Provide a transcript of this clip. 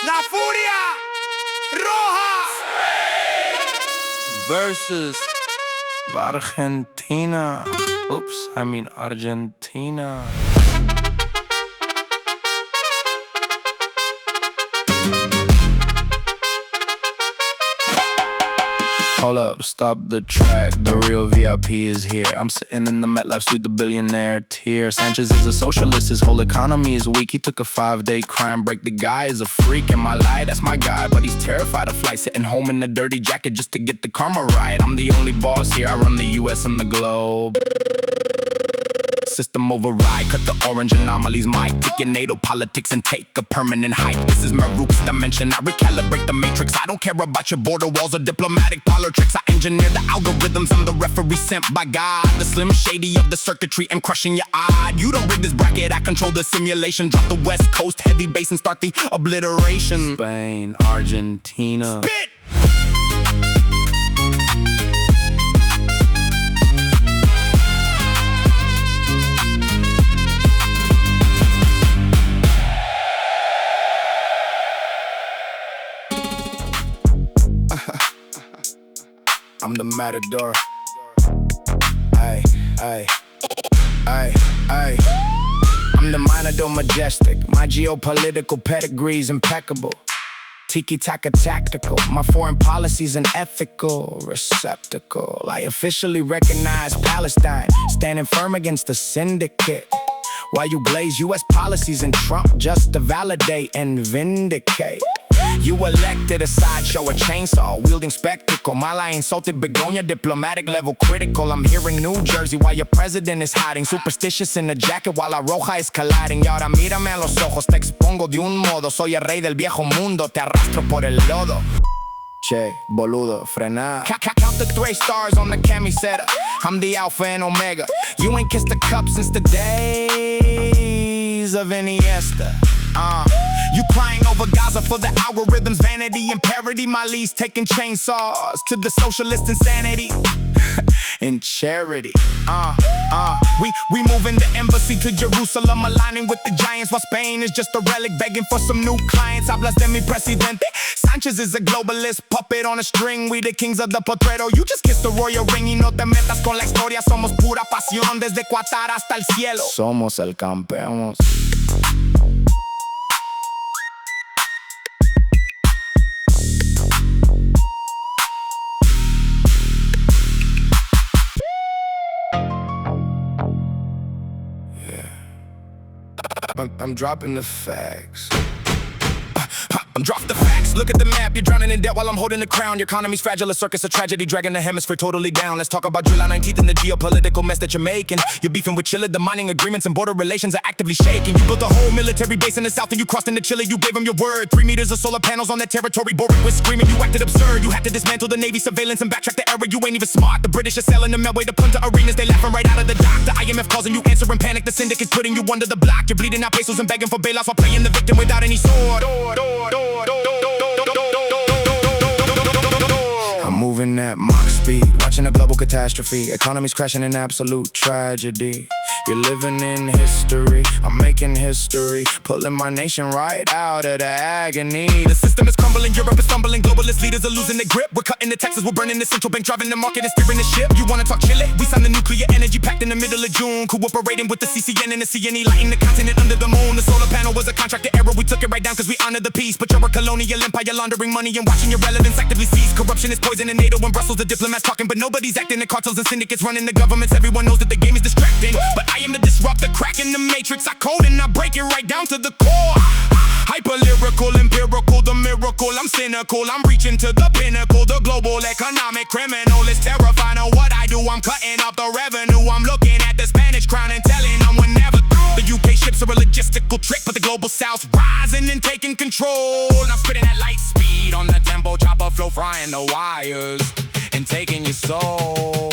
La Furia, Roja versus Argentina. Oops, I mean Argentina. Hold up, stop the track, the real VIP is here. I'm sitting in the MetLife suite, the billionaire tier. Sanchez is a socialist, his whole economy is weak. He took a 5-day crime break, the guy is a freak. In my lie, that's my guy, but he's terrified of flight. Sitting home in a dirty jacket just to get the karma right. I'm the only boss here, I run the US and the globe. System override, cut the orange anomalies. Might take your NATO politics and take a permanent hike. This is Meruk's dimension, I recalibrate the matrix. I don't care about your border walls or diplomatic politics. I engineer the algorithms, I'm the referee sent by God. The slim shady of the circuitry, I'm crushing your eye. You don't rig this bracket, I control the simulation. Drop the west coast heavy bass and start the obliteration. Spain, Argentina. Spit! I'm the Matador. Ay, ay, ay, ay. I'm the Matador majestic. My geopolitical pedigree's impeccable. Tiki-taka tactical. My foreign policy's an ethical receptacle. I officially recognize Palestine, standing firm against the syndicate. While you blaze US policies and Trump just to validate and vindicate. You elected a sideshow, a chainsaw, wielding spectacle. Mala insulted Begonia, diplomatic level critical. I'm here in New Jersey while your president is hiding. Superstitious in a jacket while la Roja is colliding. Y ahora mírame a los ojos, te expongo de un modo. Soy el rey del viejo mundo, te arrastro por el lodo. Che, boludo, frena. Count the 3 stars on the camiseta. I'm the alpha and omega. You ain't kissed a cup since the days of Iniesta. You crying over Gaza for the algorithms, vanity and parody. My leads taking chainsaws to the socialist insanity. In charity. We moving the embassy to Jerusalem, aligning with the giants, while Spain is just a relic begging for some new clients. Hablas de mi presidente. Sanchez is a globalist puppet on a string. We the kings of the potrero. You just kissed the royal ring y no te metas con la historia. Somos pura pasión desde Qatar hasta el cielo. Somos el campeón. I'm dropping the facts. I'm dropping the facts. Look at the map. You're drowning in debt while I'm holding the crown. Your economy's fragile, a circus, a tragedy, dragging the hemisphere totally down. Let's talk about July 19th and the geopolitical mess that you're making. You're beefing with Chile, the mining agreements and border relations are actively shaking. You built a whole military base in the south and you crossed into Chile. You gave them your word. 3 meters of solar panels on that territory. Boric was screaming. You acted absurd. You had to dismantle the Navy surveillance and backtrack the error. You ain't even smart. The British are selling the Melway to punta arenas. They laughing right out of the dock. The IMF causing you answering panic. The syndicate's putting you under the block. You're bleeding out pesos and begging for bailouts while playing the victim without any sword. Moving at Mach speed, watching a global catastrophe. Economy's crashing in absolute tragedy. You're living in history, I'm making history. Pulling my nation right out of the agony. The system is crumbling, Europe is stumbling. Globalist leaders are losing their grip. We're cutting the taxes, we're burning the central bank, driving the market and steering the ship. You wanna talk Chile? We signed the nuclear energy pact in the middle of June. Cooperating with the CCN and the CNE, lighting the continent under the moon. The solar panel was a contract error, we took it right down cause we honor the peace. But you're a colonial empire laundering money and watching your relevance actively cease. Corruption is poison in NATO and Brussels, the diplomats talking, but nobody's acting. The cartels and syndicates running the governments. Everyone knows that the game is distracting, but I am the disruptor, cracking the matrix. I code and I break it right down to the core. Hyper lyrical, empirical, the miracle. I'm cynical, I'm reaching to the pinnacle. The global economic criminal is terrifying. Of what I do, I'm cutting off the revenue. I'm looking at the Spanish crown and telling them we're never through. The UK ships are a logistical trick, but the global south rising and taking control. I'm spitting at light speed on the tempo, chopper flow, frying the wires and taking your soul.